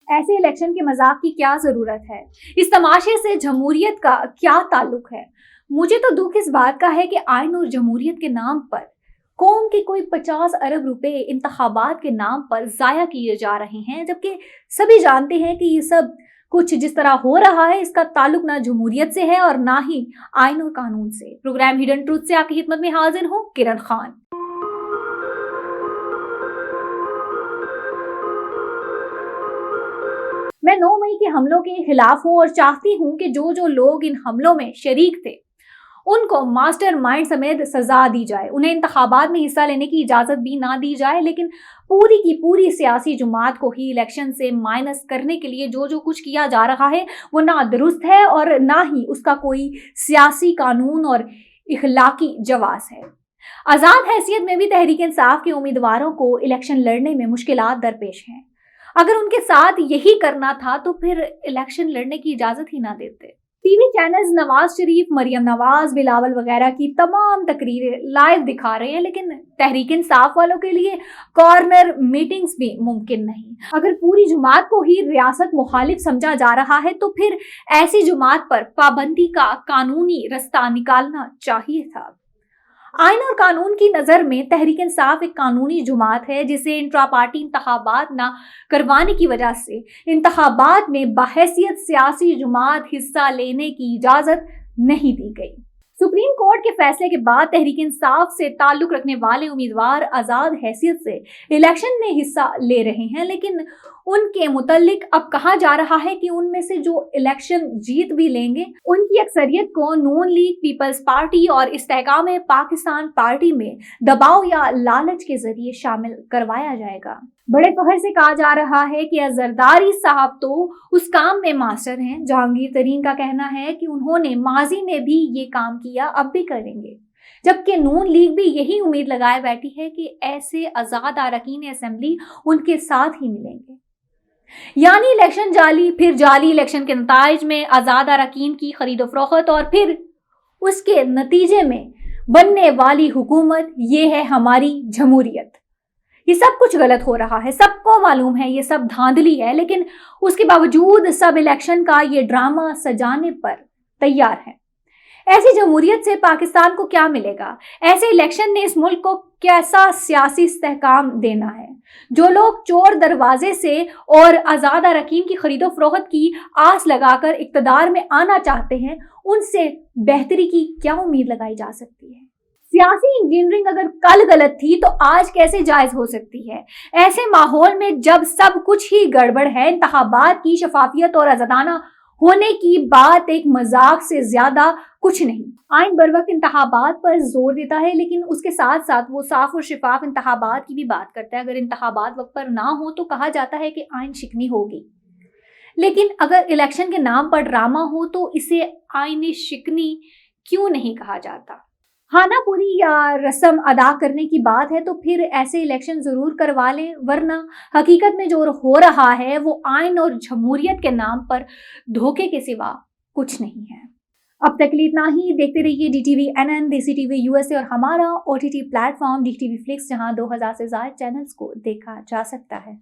ऐसे इलेक्शन के मजाक की क्या जरूरत है? इस तमाशे से जमहूरियत का क्या ताल्लुक है? मुझे तो दुख इस बात का है कि आइन और जमहूरियत के नाम पर कौम के कोई 50 अरब रुपए इंतखाबात के नाम पर जाया किए जा रहे हैं, जबकि सभी जानते हैं कि ये सब कुछ जिस तरह हो रहा है इसका ताल्लुक ना जमहूरियत से है और ना ही आइन और कानून से। प्रोग्राम हिडन ट्रूथ से आपकी खिदमत में हाजिर हूँ किरण खान। मैं 9 मई के हमलों के खिलाफ हूं और चाहती हूं कि जो लोग इन हमलों में शरीक थे उनको मास्टरमाइंड समेत सजा दी जाए, उन्हें इंतखाबात में हिस्सा लेने की इजाजत भी ना दी जाए, लेकिन पूरी की पूरी सियासी जुमात को ही इलेक्शन से माइनस करने के लिए जो कुछ किया जा रहा है वो ना दुरुस्त है और ना ही उसका कोई सियासी कानून और इखलाकी जवाज है। आजाद हैसियत में भी तहरीक इंसाफ के उम्मीदवारों को इलेक्शन लड़ने में मुश्किलात दरपेश हैं। अगर उनके साथ यही करना था तो फिर इलेक्शन लड़ने की इजाजत ही ना देते। टीवी चैनल्स नवाज शरीफ, मरियम नवाज, बिलावल वगैरह की तमाम तकरीरें लाइव दिखा रहे हैं, लेकिन तहरीक इंसाफ वालों के लिए कॉर्नर मीटिंग्स भी मुमकिन नहीं। अगर पूरी जुमात को ही रियासत मुखालिफ समझा जा रहा है तो फिर ऐसी जुमात पर पाबंदी का कानूनी रास्ता निकालना चाहिए था। आइन और कानून की नजर में तहरीक इंसाफ एक कानूनी जुमात है जिसे इंट्रा पार्टी इंतखाबात ना करवाने की वजह से इंतखाबात में बहैसियत सियासी जुमात हिस्सा लेने की इजाजत नहीं दी गई। सुप्रीम कोर्ट के फैसले के बाद तहरीक इंसाफ से ताल्लुक रखने वाले उम्मीदवार आजाद हैसियत से इलेक्शन में हिस्सा ले रहे हैं, लेकिन उनके मुतल्लिक अब कहा जा रहा है कि उनमें से जो इलेक्शन जीत भी लेंगे उनकी अक्सरियत को नून लीग, पीपल्स पार्टी और इस्तेहकाम पाकिस्तान पार्टी में दबाव या लालच के जरिए शामिल करवाया जाएगा। बड़े फखर से कहा जा रहा है कि जरदारी साहब तो उस काम में मास्टर हैं। जहांगीर तरीन का कहना है कि उन्होंने माजी में भी ये काम किया, अब भी करेंगे, जबकि नून लीग भी यही उम्मीद लगाए बैठी है कि ऐसे आजाद अरकान असेंबली उनके साथ ही मिलेंगे। यानी इलेक्शन जाली, फिर जाली इलेक्शन के नताइज में आजाद अरकान की खरीदो फरोख्त और फिर उसके नतीजे में बनने वाली हुकूमत, ये है हमारी जमहूरियत। ये सब कुछ गलत हो रहा है, सबको मालूम है, ये सब धांधली है, लेकिन उसके बावजूद सब इलेक्शन का ये ड्रामा सजाने पर तैयार है। ऐसी जमहूरियत से पाकिस्तान को क्या मिलेगा? ऐसे इलेक्शन ने इस मुल्क को कैसा सियासी इस्तेहकाम देना है? जो लोग चोर दरवाजे से और आजाद अरकान की खरीदो फरोख्त की आस लगाकर इक्तदार में आना चाहते हैं, उनसे बेहतरी की क्या उम्मीद लगाई जा सकती है? सियासी इंजीनियरिंग अगर कल गलत थी तो आज कैसे जायज हो सकती है? ऐसे माहौल में जब सब कुछ ही गड़बड़ है, इंतखाबात की शफाफियत और आजादाना होने की बात एक मजाक से ज्यादा कुछ नहीं। आइन बर वक्त इंतखाबात पर जोर देता है, लेकिन उसके साथ साथ वो साफ और शिफाफ इंतखाबात की भी बात करता है। अगर इंतखाबात वक्त पर ना हो तो कहा जाता है कि आइन शिकनी होगी, लेकिन अगर इलेक्शन के नाम पर ड्रामा हो तो इसे आइन शिकनी क्यों नहीं कहा जाता? खानापुरी या रस्म अदा करने की बात है तो फिर ऐसे इलेक्शन जरूर करवा लें, वरना हकीकत में जो हो रहा है वो आइन और जमहूरियत के नाम पर धोखे के सिवा कुछ नहीं है। अब तक के लिए इतना ही। देखते रहिए DTV NN, देसी टीवी USA और हमारा OTT प्लेटफॉर्म DTV फ्लिक्स, जहां 2000 से ज्यादा चैनल्स को देखा जा सकता है।